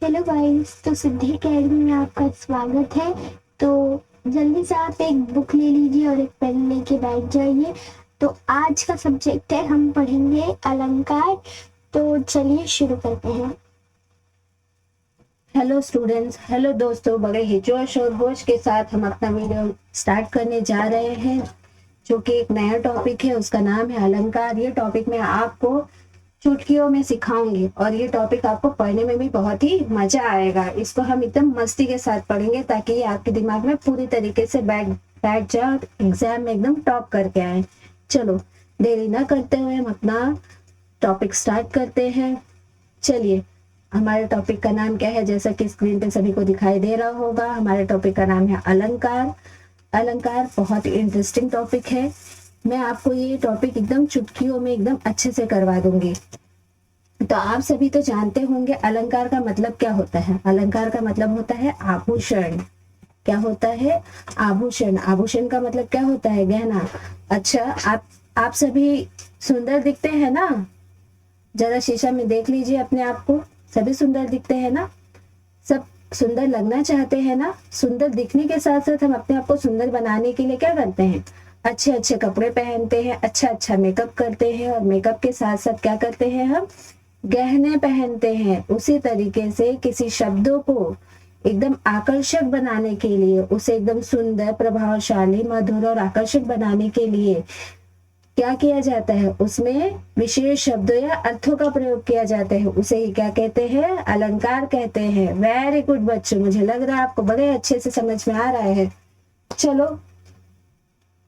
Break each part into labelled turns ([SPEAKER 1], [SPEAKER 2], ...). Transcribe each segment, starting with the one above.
[SPEAKER 1] Hello guys, तो सिद्धि academy में आपका स्वागत है। तो जल्दी से आप एक बुक ले लीजिए और एक पेन लेके बैठ जाइए। तो आज का सब्जेक्ट है, हम पढ़ेंगे अलंकार। तो चलिए शुरू करते हैं।
[SPEAKER 2] हेलो स्टूडेंट्स, हेलो दोस्तों, बड़े ही जोश और होश के साथ हम अपना वीडियो स्टार्ट करने जा रहे हैं, जो कि एक नया टॉपिक है। उसका नाम है अलंकार। ये टॉपिक मैं आपको चुटकियों में सिखाऊंगी और ये टॉपिक आपको पढ़ने में भी बहुत ही मजा आएगा। इसको हम एकदम मस्ती के साथ पढ़ेंगे ताकि ये आपके दिमाग में पूरी तरीके से बैठ बैठ जाए और एग्जाम में एकदम टॉप करके आए। चलो, देरी ना करते हुए हम अपना टॉपिक स्टार्ट करते हैं। चलिए, हमारे टॉपिक का नाम क्या है? जैसा कि स्क्रीन पे सभी को दिखाई दे रहा होगा, हमारे टॉपिक का नाम है अलंकार। अलंकार बहुत ही इंटरेस्टिंग टॉपिक है। मैं आपको ये टॉपिक एकदम चुटकियों में एकदम अच्छे से करवा दूंगी। तो आप सभी तो जानते होंगे अलंकार का मतलब क्या होता है। अलंकार का मतलब होता है आभूषण। क्या होता है? आभूषण। आभूषण का मतलब क्या होता है? गहना। अच्छा, आप सभी सुंदर दिखते हैं ना? जरा शीशा में देख लीजिए अपने आप को। सभी सुंदर दिखते हैं ना? सब सुंदर लगना चाहते हैं ना? सुंदर दिखने के साथ साथ हम अपने आप को सुंदर बनाने के लिए क्या करते हैं? अच्छे अच्छे कपड़े पहनते हैं, अच्छा अच्छा मेकअप करते हैं, और मेकअप के साथ साथ क्या करते हैं? हम गहने पहनते हैं। उसी तरीके से किसी शब्दों को एकदम आकर्षक बनाने के लिए, उसे एकदम सुंदर, प्रभावशाली, मधुर और आकर्षक बनाने के लिए क्या किया जाता है? उसमें विशेष शब्दों या अर्थों का प्रयोग किया जाता है। उसे ही क्या कहते हैं? अलंकार कहते हैं। वेरी गुड बच्चों, मुझे लग रहा है आपको बड़े अच्छे से समझ में आ रहा है। चलो,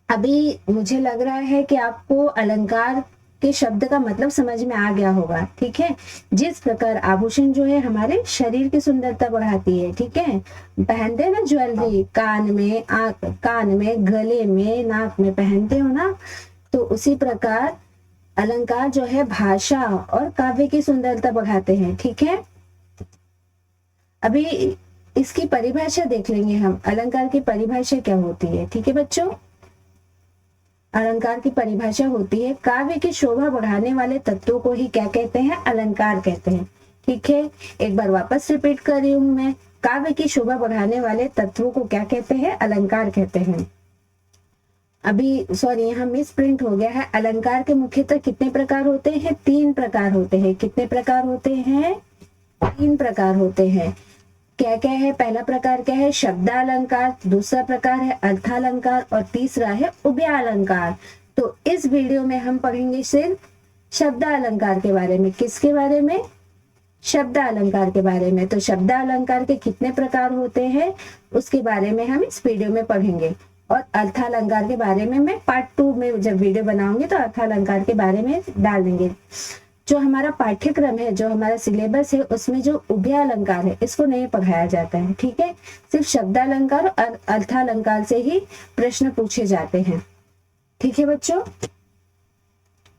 [SPEAKER 2] अभी मुझे लग रहा है कि आपको अलंकार के शब्द का मतलब समझ में आ गया होगा। ठीक है, जिस प्रकार आभूषण जो है हमारे शरीर की सुंदरता बढ़ाती है। ठीक है, पहनते हैं ना ज्वेलरी, कान में, कान में, गले में, नाक में पहनते हो ना, तो उसी प्रकार अलंकार जो है भाषा और काव्य की सुंदरता बढ़ाते हैं। ठीक है, अभी इसकी परिभाषा देख लेंगे हम। अलंकार की परिभाषा क्या होती है? ठीक है बच्चों, अलंकार की परिभाषा होती है, काव्य की शोभा बढ़ाने वाले तत्वों को ही क्या कहते हैं? अलंकार कहते हैं। ठीक है, एक बार वापस रिपीट कर रही हूं मैं। काव्य की शोभा बढ़ाने वाले तत्वों को क्या कहते हैं? अलंकार कहते हैं। अभी सॉरी, यहाँ मिस प्रिंट हो गया है। अलंकार के मुख्यतः कितने प्रकार होते हैं? 3 प्रकार होते हैं। कितने प्रकार होते हैं? 3 प्रकार होते हैं। क्या क्या है? पहला प्रकार क्या है? शब्दालंकार। दूसरा प्रकार है अर्थालंकार और तीसरा है उभयालंकार। तो इस वीडियो में हम पढ़ेंगे सिर्फ शब्दालंकार के बारे में। किसके बारे में? शब्दालंकार के बारे में। तो शब्दालंकार के कितने प्रकार होते हैं उसके बारे में हम इस वीडियो में पढ़ेंगे, और अर्थालंकार के बारे में मैं पार्ट 2 में जब वीडियो बनाऊंगी तो अर्थालंकार के बारे में डाल देंगे। जो हमारा पाठ्यक्रम है, जो हमारा सिलेबस है, उसमें जो उभयालंकार है इसको नहीं पढ़ाया जाता है। ठीक है, सिर्फ शब्दालंकार और अर्थालंकार से ही प्रश्न पूछे जाते हैं। ठीक है बच्चों,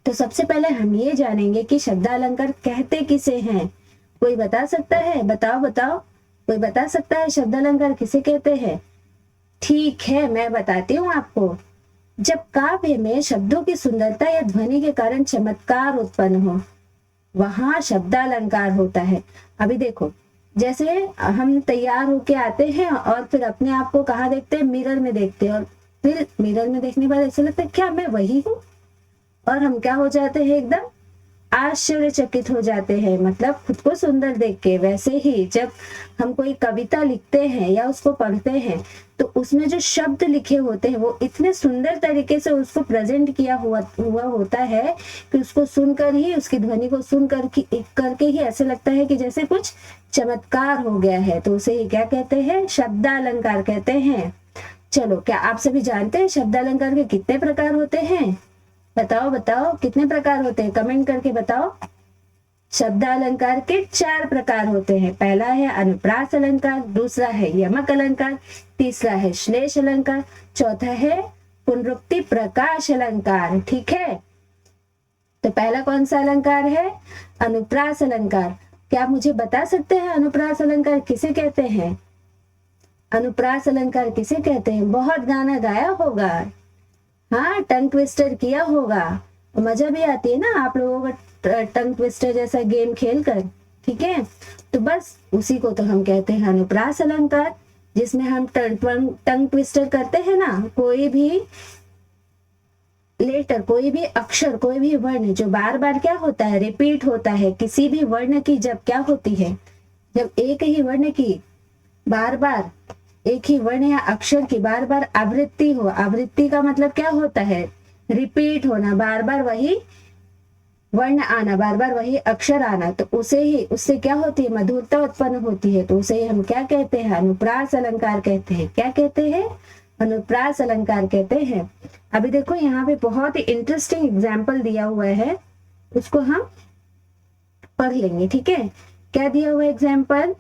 [SPEAKER 2] तो सबसे पहले हम ये जानेंगे कि शब्दालंकार कहते किसे हैं। कोई बता सकता है? बताओ बताओ, कोई बता सकता है शब्दालंकार किसे कहते हैं? ठीक है, मैं बताती हूँ आपको। जब काव्य में शब्दों की सुंदरता या ध्वनि के कारण चमत्कार उत्पन्न हो, वहां शब्दालंकार होता है। अभी देखो, जैसे हम तैयार होके आते हैं और फिर अपने आप को कहाँ देखते हैं? मिरर में देखते हैं, और फिर मिरर में देखने के बाद ऐसा लगता है क्या मैं वही हूँ? और हम क्या हो जाते हैं? एकदम आश्चर्यचकित हो जाते हैं, मतलब खुद को सुंदर देख के। वैसे ही जब हम कोई कविता लिखते हैं या उसको पढ़ते हैं, तो उसमें जो शब्द लिखे होते हैं वो इतने सुंदर तरीके से उसको प्रेजेंट किया हुआ होता है कि उसको सुनकर ही, उसकी ध्वनि को सुन करके ही ऐसे लगता है कि जैसे कुछ चमत्कार हो गया है। तो उसे ही क्या कहते हैं? शब्दालंकार कहते हैं। चलो, क्या आप सभी जानते हैं शब्दालंकार के कितने प्रकार होते हैं? बताओ बताओ, कितने प्रकार होते हैं? कमेंट करके बताओ। शब्दालंकार के 4 प्रकार होते हैं। पहला है अनुप्रास अलंकार, दूसरा है यमक अलंकार, तीसरा है श्लेष अलंकार, चौथा है पुनरुक्ति प्रकाश अलंकार। ठीक है, तो पहला कौन सा अलंकार है? अनुप्रास अलंकार। क्या आप मुझे बता सकते हैं अनुप्रास अलंकार किसे कहते हैं? अनुप्रास अलंकार किसे कहते हैं? बहुत गाना गाया होगा, हाँ, टंग ट्विस्टर किया होगा। मजा भी आती है ना आप लोगों का टंग ट्विस्टर जैसा गेम खेल कर? ठीक है। तो बस उसी को तो हम कहते हैं अनुप्रास अलंकार, जिसमें हम टंग ट्विस्टर करते हैं ना, कोई भी लेटर, कोई भी अक्षर, कोई भी वर्ण जो बार बार क्या होता है, रिपीट होता है। किसी भी वर्ण की जब क्या होती है, जब एक ही वर्ण की बार बार, एक ही वर्ण या अक्षर की बार बार आवृत्ति हो, आवृत्ति का मतलब क्या होता है, रिपीट होना, बार बार वही वर्ण आना, बार बार वही अक्षर आना, तो उससे क्या होती है, मधुरता उत्पन्न होती है। तो उसे हम क्या कहते हैं, अनुप्रास अलंकार कहते हैं। क्या कहते हैं, अनुप्रास अलंकार कहते हैं। अभी देखो यहाँ पे बहुत ही इंटरेस्टिंग एग्जाम्पल दिया हुआ है, उसको हम पढ़ लेंगे, ठीक है। क्या दिया हुआ एग्जाम्पल,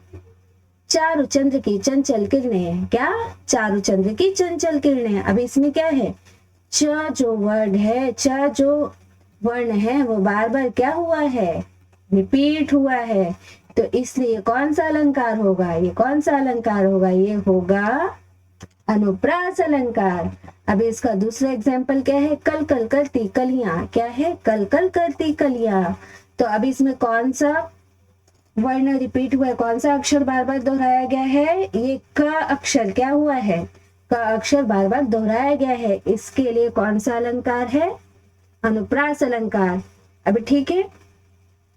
[SPEAKER 2] चारु चंद्र की चंचल किरणें, क्या, चारु चंद्र की चंचल किरणें। अब इसमें क्या है, च जो वर्ड है, च जो वर्ण है वो बार बार क्या हुआ है, रिपीट हुआ है। तो इसलिए कौन सा अलंकार होगा, ये कौन सा अलंकार होगा, ये होगा अनुप्रास अलंकार। अब इसका दूसरा एग्जाम्पल क्या है, कल कल करती कलियां, क्या है, कल कल करती कलियां। तो अब इसमें कौन सा वर्ण रिपीट हुआ है, कौन सा अक्षर बार बार दोहराया गया है, ये क अक्षर क्या हुआ है, क अक्षर बार बार दोहराया गया है। इसके लिए कौन सा अलंकार है, अनुप्रास अलंकार। अभी ठीक है,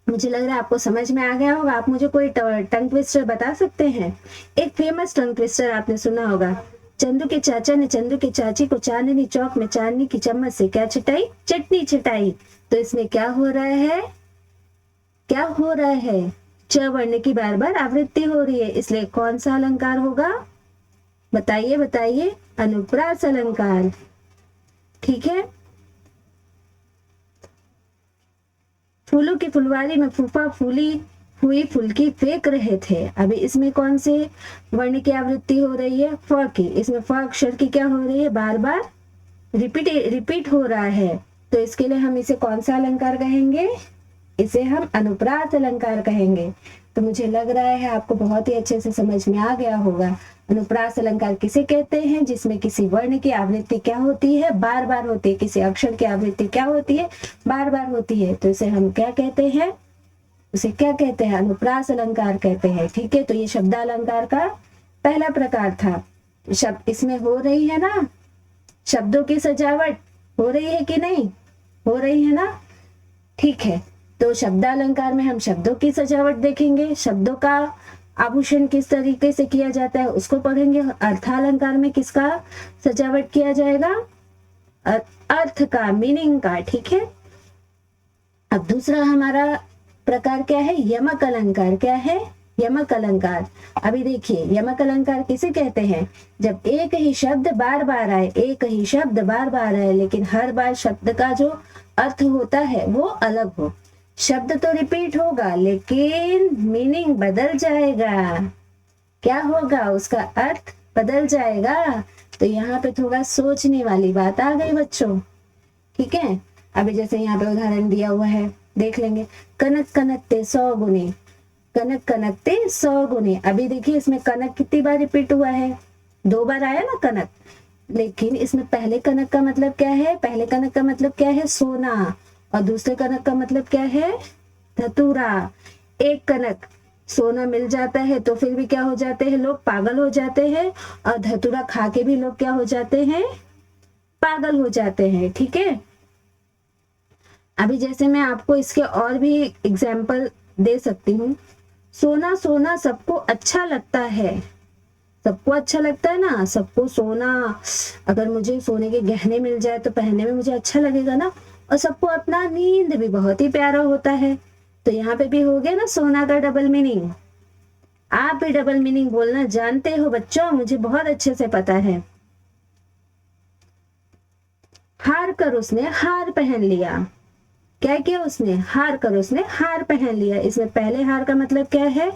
[SPEAKER 2] मुझे लग रहा है आपको समझ में आ गया होगा। आप मुझे कोई टंग ट्विस्टर बता सकते हैं। एक फेमस टंग ट्विस्टर आपने सुना होगा, चंदू के चाचा ने चंदू की चाची को चांदनी चौक में चांदनी की चम्मच से क्या छिटाई, चटनी छिटाई। तो इसमें क्या हो रहा है, क्या हो रहा है, च वर्ण की बार बार आवृत्ति हो रही है, इसलिए कौन सा अलंकार होगा, बताइए बताइए, अनुप्रास अलंकार, ठीक है। फूलों की फुलवारी में फूफा फूली हुई फुलकी फेंक रहे थे। अभी इसमें कौन से वर्ण की आवृत्ति हो रही है, फ की। इसमें फ अक्षर की क्या हो रही है, बार बार रिपीट हो रहा है। तो इसके लिए हम इसे कौन सा अलंकार कहेंगे, इसे हम अनुप्रास अलंकार कहेंगे। तो मुझे लग रहा है आपको बहुत ही अच्छे से समझ में आ गया होगा। अनुप्रास अलंकार किसे कहते हैं, जिसमें किसी वर्ण की आवृत्ति क्या होती है, बार बार होती है, किसी अक्षर की आवृत्ति क्या होती है, बार बार होती है। तो इसे हम क्या कहते हैं, उसे क्या कहते हैं, अनुप्रास अलंकार कहते हैं, ठीक है। तो ये शब्दालंकार का पहला प्रकार था। शब्द इसमें हो रही है ना, शब्दों की सजावट हो रही है कि नहीं, हो रही है ना, ठीक है। तो शब्दालंकार में हम शब्दों की सजावट देखेंगे, शब्दों का आभूषण किस तरीके से किया जाता है उसको पढ़ेंगे। अर्थालंकार में किसका सजावट किया जाएगा, अर्थ का, मीनिंग का, ठीक है। अब दूसरा हमारा प्रकार क्या है, यमक अलंकार। क्या है, यमक अलंकार। अभी देखिए यमक अलंकार किसे कहते हैं, जब एक ही शब्द बार बार आए, एक ही शब्द बार बार आए, लेकिन हर बार शब्द का जो अर्थ होता है वो अलग हो। शब्द तो रिपीट होगा लेकिन मीनिंग बदल जाएगा, क्या होगा, उसका अर्थ बदल जाएगा। तो यहाँ पे थोड़ा सोचने वाली बात आ गई बच्चों, ठीक है। अभी जैसे यहाँ पे उदाहरण दिया हुआ है, देख लेंगे, कनक कनकते 100 गुने, कनक कनकते 100 गुने। अभी देखिए इसमें कनक कितनी बार रिपीट हुआ है, 2 बार आया ना कनक, लेकिन इसमें पहले कनक का मतलब क्या है, पहले कनक का मतलब क्या है, सोना, और दूसरे कनक का मतलब क्या है, धतूरा। एक कनक सोना मिल जाता है तो फिर भी क्या हो जाते हैं लोग, पागल हो जाते हैं, और धतूरा खा के भी लोग क्या हो जाते हैं, पागल हो जाते हैं, ठीक है। अभी जैसे मैं आपको इसके और भी एग्जाम्पल दे सकती हूँ, सोना सोना सबको अच्छा लगता है, सबको अच्छा लगता है ना, सबको सोना, अगर मुझे सोने के गहने मिल जाए तो पहनने में मुझे अच्छा लगेगा ना, और सबको अपना नींद भी बहुत ही प्यारा होता है। तो यहाँ पे भी हो गया ना सोना का डबल मीनिंग। आप भी डबल मीनिंग बोलना जानते हो बच्चों, मुझे बहुत अच्छे से पता है। हार कर उसने हार पहन लिया, क्या किया उसने, हार कर उसने हार पहन लिया। इसमें पहले हार का मतलब क्या है,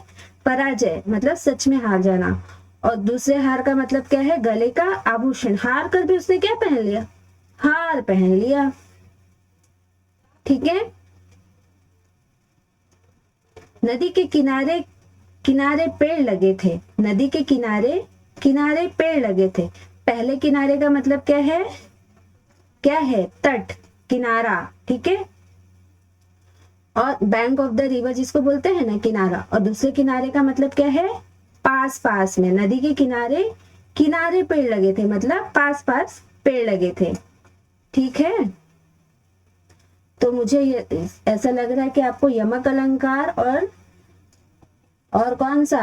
[SPEAKER 2] पराजय, मतलब सच में हार जाना, और दूसरे हार का मतलब क्या है, गले का आभूषण। हार कर भी उसने क्या पहन लिया, हार पहन लिया, ठीक है। नदी के किनारे किनारे पेड़ लगे थे, नदी के किनारे किनारे पेड़ लगे थे। पहले किनारे का मतलब क्या है, क्या है, तट, किनारा, ठीक है। और बैंक ऑफ द रिवर जिसको बोलते हैं ना, किनारा, और दूसरे किनारे का मतलब क्या है, पास पास में। नदी के किनारे किनारे पेड़ लगे थे, मतलब पास पास पेड़ लगे थे। ठीक है, तो मुझे ये ऐसा लग रहा है कि आपको यमक अलंकार और कौन सा,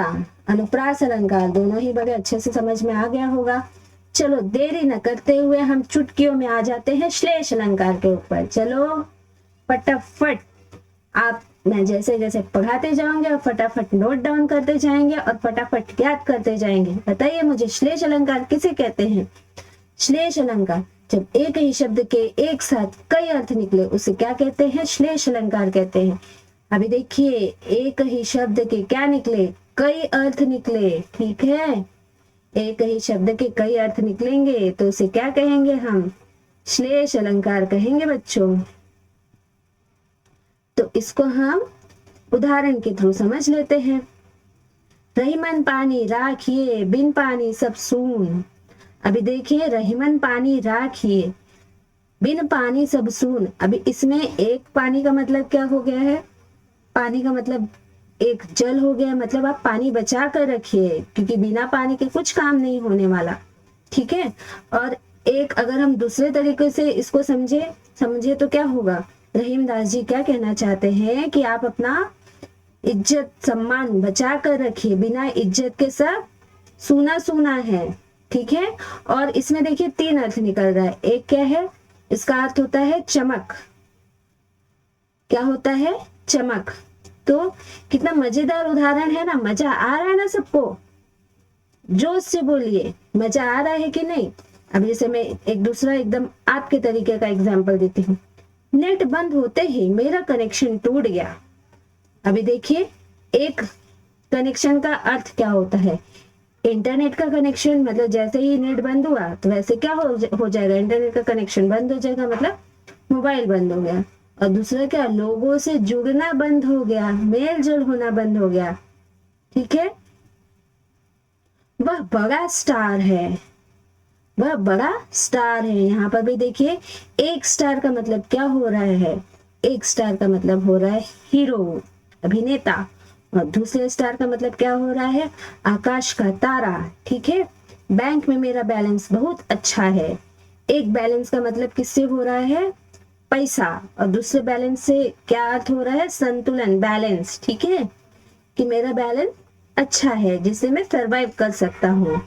[SPEAKER 2] अनुप्रास अलंकार, दोनों ही बड़े अच्छे से समझ में आ गया होगा। चलो देरी न करते हुए हम चुटकियों में आ जाते हैं श्लेष अलंकार के ऊपर। चलो फटाफट, आप मैं जैसे जैसे पढ़ाते जाऊंगे और फटाफट नोट डाउन करते जाएंगे और फटाफट याद करते जाएंगे। बताइए मुझे, श्लेष अलंकार किसे कहते हैं? श्लेष अलंकार, जब एक ही शब्द के एक साथ कई अर्थ निकले उसे क्या कहते हैं? श्लेष अलंकार कहते हैं। अभी देखिए, एक ही शब्द के क्या निकले? कई अर्थ निकले। ठीक है, एक ही शब्द के कई अर्थ निकलेंगे तो उसे क्या कहेंगे हम? श्लेष अलंकार कहेंगे बच्चों। तो इसको हम उदाहरण के थ्रू समझ लेते हैं। रहीमन पानी राखिए, बिन पानी सब सून। अभी देखिए, रहीमन पानी राखिए, बिन पानी सब सून। अभी इसमें एक पानी का मतलब क्या हो गया है? पानी का मतलब एक जल हो गया, मतलब आप पानी बचा कर रखिए, क्योंकि बिना पानी के कुछ काम नहीं होने वाला। ठीक है, और एक अगर हम दूसरे तरीके से इसको समझे तो क्या होगा? रहीम दास जी क्या कहना चाहते हैं कि आप अपना इज्जत सम्मान बचा कर रखिए, बिना इज्जत के सब सूना सूना है। ठीक है, और इसमें देखिए 3 अर्थ निकल रहा है। एक क्या है? इसका अर्थ होता है चमक। क्या होता है? चमक। तो कितना मजेदार उदाहरण है ना, मजा आ रहा है ना सबको? जोश से बोलिए, मजा आ रहा है कि नहीं? अब जैसे मैं एक दूसरा एकदम आपके तरीके का एग्जाम्पल देती हूँ। नेट बंद होते ही मेरा कनेक्शन टूट गया। अभी देखिए, एक कनेक्शन का अर्थ क्या होता है? इंटरनेट का कनेक्शन, मतलब जैसे ही नेट बंद हुआ तो वैसे क्या हो जाएगा? इंटरनेट का कनेक्शन बंद हो जाएगा, मतलब मोबाइल बंद हो गया। और दूसरा क्या? लोगों से जुड़ना बंद हो गया, मेल जोल होना बंद हो गया। ठीक है, वह बड़ा स्टार है, वह बड़ा स्टार है। यहाँ पर भी देखिए, एक स्टार का मतलब क्या हो रहा है? एक स्टार का मतलब हो रहा है हीरो, अभिनेता। और दूसरे स्टार का मतलब क्या हो रहा है? आकाश का तारा। ठीक है, बैंक में मेरा बैलेंस बहुत अच्छा है। एक बैलेंस का मतलब किससे हो रहा है? पैसा। और दूसरे बैलेंस से क्या अर्थ हो रहा है? संतुलन, बैलेंस। ठीक है, कि मेरा बैलेंस अच्छा है जिससे मैं सरवाइव कर सकता हूँ।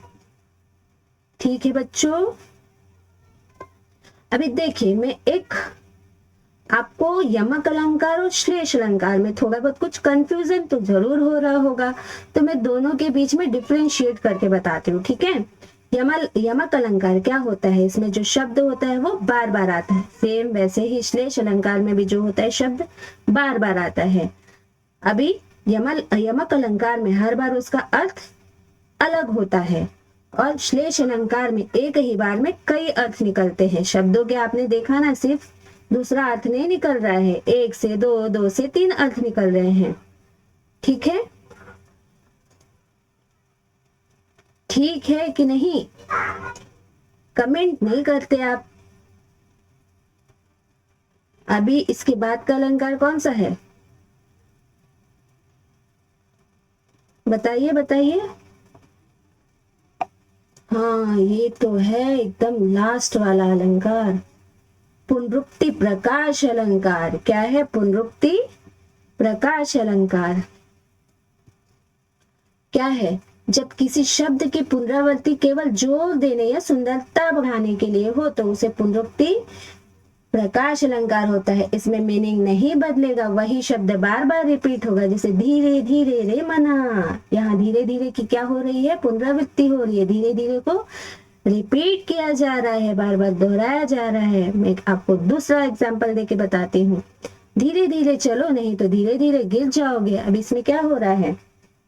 [SPEAKER 2] ठीक है बच्चों, अभी देखिए, मैं एक आपको यमक अलंकार और श्लेष अलंकार में थोड़ा बहुत कुछ कंफ्यूजन तो जरूर हो रहा होगा, तो मैं दोनों के बीच में डिफरेंशिएट करके बताती हूँ। ठीक है, यमक अलंकार क्या होता है? इसमें जो शब्द होता है वो बार बार आता है। सेम वैसे ही श्लेष अलंकार में भी जो होता है शब्द बार बार आता है। अभी यमक अलंकार में हर बार उसका अर्थ अलग होता है, और श्लेष अलंकार में एक ही बार में कई अर्थ निकलते हैं। शब्दों के आपने देखा ना, सिर्फ दूसरा अर्थ नहीं निकल रहा है, 1 से 2, 2 से 3 अर्थ निकल रहे हैं। ठीक है, ठीक है कि नहीं? कमेंट नहीं करते आप। अभी इसके बाद का अलंकार कौन सा है? बताइए बताइए। हाँ, ये तो है एकदम लास्ट वाला अलंकार, पुनरुक्ति प्रकाश अलंकार। क्या है? पुनरुक्ति प्रकाश अलंकार। क्या है? जब किसी शब्द की पुनरावृत्ति केवल जोर देने या सुंदरता बढ़ाने के लिए हो तो उसे पुनरुक्ति प्रकाश अलंकार होता है। इसमें मीनिंग नहीं बदलेगा, वही शब्द बार बार रिपीट होगा। जैसे धीरे धीरे रे मना, यहाँ धीरे धीरे की क्या हो रही है? पुनरावृत्ति हो रही है, धीरे धीरे को रिपीट किया जा रहा है, बार बार दोहराया जा रहा है। मैं आपको दूसरा एग्जाम्पल देके बताती हूँ। धीरे धीरे चलो, नहीं तो धीरे धीरे गिर जाओगे। अब इसमें क्या हो रहा है?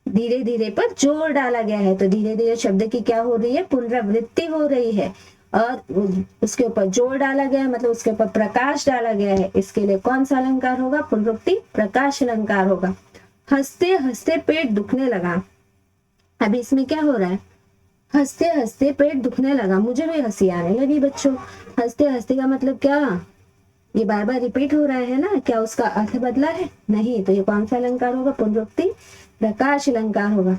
[SPEAKER 2] धीरे धीरे पर जोर डाला गया है, तो धीरे धीरे शब्द की क्या हो रही है? पुनरावृत्ति हो रही है, और उसके ऊपर जोर डाला गया है, मतलब उसके ऊपर प्रकाश डाला गया है। इसके लिए कौन सा अलंकार होगा? पुनरुक्ति प्रकाश अलंकार होगा। हंसते हंसते पेट दुखने लगा। अभी इसमें क्या हो रहा है? हंसते हंसते पेट दुखने लगा। मुझे भी हंसी आने लगी बच्चों। हंसते हंसते का मतलब क्या? ये बार बार रिपीट हो रहा है ना, क्या उसका अर्थ बदला है? नहीं। तो ये कौन सा अलंकार होगा? पुनरुक्ति प्रकाश अलंकार होगा।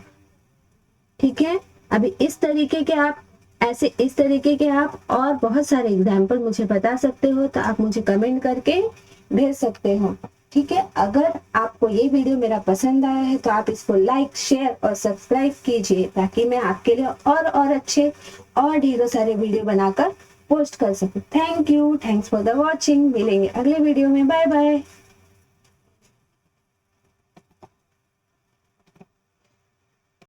[SPEAKER 2] ठीक है। अभी इस तरीके के आप और बहुत सारे एग्जाम्पल मुझे बता सकते हो, तो आप मुझे कमेंट करके भेज सकते हो। ठीक है। अगर आपको ये वीडियो मेरा पसंद आया है तो आप इसको लाइक, शेयर और सब्सक्राइब कीजिए, ताकि मैं आपके लिए और अच्छे और ढेरों सारे वीडियो बनाकर पोस्ट कर सकूं। Thank you, thanks for the watching. मिलेंगे अगले वीडियो में। Bye bye.